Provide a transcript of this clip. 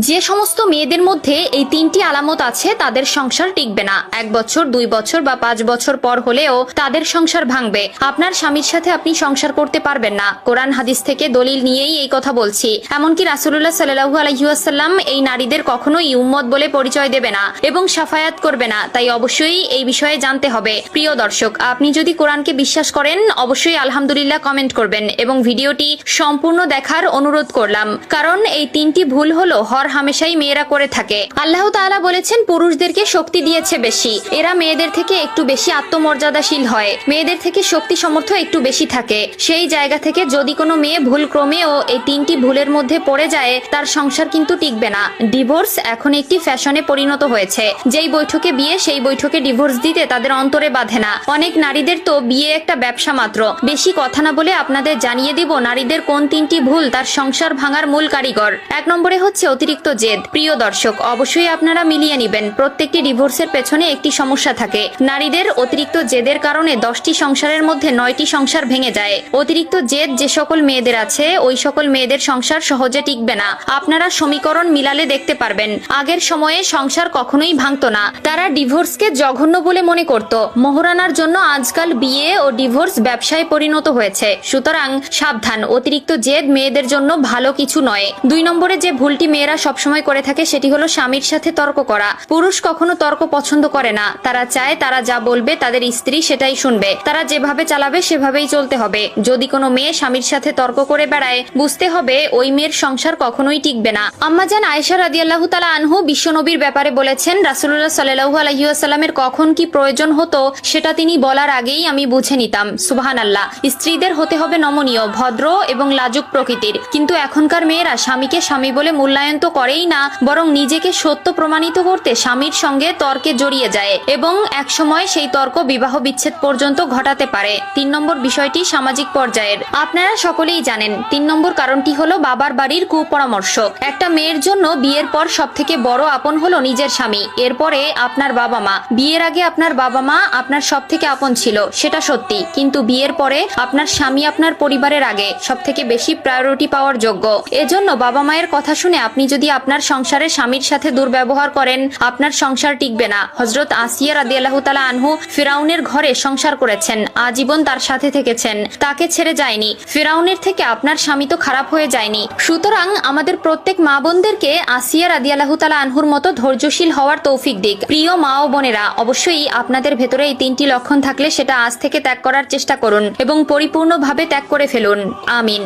যে সমস্ত মেয়েদের মধ্যে এই তিনটি আলামত আছে তাদের সংসার টিকবে না। 1 বছর 2 বছর বা 5 বছর পর হলেও তাদের সংসার ভাঙবে। আপনার স্বামীর সাথে আপনি সংসার করতে পারবেন না। কোরআন হাদিস থেকে দলিল নিয়েই এই কথা বলছি। এমনকি রাসূলুল্লাহ সাল্লাল্লাহু আলাইহি ওয়াসাল্লাম এই নারীদের কখনোই উম্মত বলে পরিচয় দেবে না এবং শাফায়াত করবে না। তাই অবশ্যই এই বিষয়ে জানতে হবে। প্রিয় দর্শক, আপনি যদি কোরআনকে বিশ্বাস করেন অবশ্যই আলহামদুলিল্লাহ কমেন্ট করবেন এবং ভিডিওটি সম্পূর্ণ দেখার অনুরোধ করলাম। কারণ এই তিনটি ভুল হলো হর হামেশাই মেয়েরা করে থাকে। আল্লাহ তাআলা বলেছেন পুরুষদেরকে শক্তি দিয়েছে বেশি, এরা মেয়েদের থেকে একটু বেশি আত্মমর্যাদাশীল হয়, মেয়েদের থেকে শক্তি সামর্থ্য একটু বেশি থাকে। সেই জায়গা থেকে যদি কোনো মেয়ে ভুল ক্রমেও এই তিনটি ভুলের মধ্যে পড়ে যায় তার সংসার কিন্তু টিকবে না। ডিভোর্স এখন একটি ফ্যাশনে পরিণত হয়েছে। যেই বৈঠকে বিয়ে সেই বৈঠকে ডিভোর্স দিতে তাদের অন্তরে বাঁধে না। অনেক নারীদের তো বিয়ে একটা ব্যবসা মাত্র। বেশি কথা না বলে আপনাদের জানিয়ে দিব নারীদের কোন তিনটি ভুল তার সংসার ভাঙার মূল কারিগর। 1 নম্বরে হচ্ছে অতিরিক্ত জেদ। প্রিয় দর্শক, অবশ্যই আপনারা মিলিয়ে নেবেন প্রত্যেকটি ডিভোর্সের পেছনে একটি সমস্যা থাকে। নারীদের অতিরিক্ত জেদের কারণে 10টি সংসারের মধ্যে 9টি সংসার ভেঙে যায়। অতিরিক্ত জেদ যে সকল মেয়েদের আছে ওই সকল মেয়েদের সংসার সহজে টিকবে না। আপনারা সমীকরণ মিলালে দেখতে পারবেন আগের সময়ে সংসার কখনোই ভাঙতো না। তারা ডিভোর্সকে জঘন্য বলে মনে করত। মোহরানার জন্য আজকাল বিয়ে ও ডিভোর্স ব্যবসায় পরিণত হয়েছে। সুতরাং সাবধান, অতিরিক্ত জেদ মেয়েদের জন্য ভালো কিছু নয়। 2 নম্বরে যে ভুলটি মেয়েরা সবসময় করে থাকে সেটি হলো স্বামীর সাথে তর্ক করা। পুরুষ কখনো তর্ক পছন্দ করে না। তারা চায় তারা যা বলবে তাদের স্ত্রী সেটাই শুনবে, তারা যেভাবে চালাবে সেভাবেই চলতে হবে। যদি কোনো মেয়ে স্বামীর সাথে তর্ক করে বেড়ায় বুঝতে হবে ওই মেয়ের সংসার কখনোই টিকবে না। আম্মাজান আয়েশা রাদিয়াল্লাহু তাআলা আনহু বিশ্বনবীর ব্যাপারে বলেছেন, রাসূলুল্লাহ সাল্লাল্লাহু আলাইহি ওয়াসাল্লামের কখন কি প্রয়োজন হতো সেটা তিনি বলার আগেই আমি বুঝে নিতাম। সুবহানাল্লাহ। স্ত্রীদের হতে হবে নমনীয়, ভদ্র এবং লাজুক প্রকৃতির। কিন্তু এখনকার মেয়েরা স্বামীকে স্বামী বলে মূল্যায়ন তো করেই না, বরং নিজেকে সত্য প্রমাণিত করতে স্বামীর সঙ্গে তর্কে জড়িয়ে যায় এবং একসময় সেই তর্ক বিবাহ বিচ্ছেদ পর্যন্ত ঘটাতে পারে। 3 নম্বর বিষয়টি সামাজিক পর্যায়ের। আপনারা সকলেই জানেন 3 নম্বর কারণটি হলো বাবার বাড়ির কুপরামর্শ। একটা মেয়ের জন্য বিয়ের পর সবথেকে বড় আপন হলো নিজের স্বামী, এরপরে আপনার বাবা মা। বিয়ের আগে আপনার বাবা মা আপনার সবথেকে আপন ছিল, সেটা সত্যি। কিন্তু বিয়ের পরে আপনার স্বামী আপনার পরিবারের আগে সবথেকে বেশি প্রায়োরিটি পাওয়ার যোগ্য। এজন্য বাবা মায়ের কথা শুনে আপনি যদি আপনার সংসারে স্বামীর সাথে দুর্ব্যবহার করেন আপনার সংসার টিকবে না। হযরত আসিয়া রাদিয়াল্লাহু তাআলা আনহু ফিরাউনের ঘরে সংসার করেছেন, আজীবন তার সাথে থেকেছেন, তাকে ছেড়ে যায়নি। ফিরাউনের থেকে আপনার স্বামী তো খারাপ হয়ে যায়নি। সুতরাং আমাদের প্রত্যেক মা বোনদেরকে আসিয়া রাদিয়াল্লাহু তাআলা আনহুর মতো ধৈর্যশীল হওয়ার তৌফিক দিক। প্রিয় মা ও বোনেরা, অবশ্যই আপনাদের ভেতরে এই 3টি লক্ষণ থাকলে সেটা আজ থেকে ত্যাগ করার চেষ্টা করুন এবং পরিপূর্ণভাবে ত্যাগ করে ফেলুন। আমিন।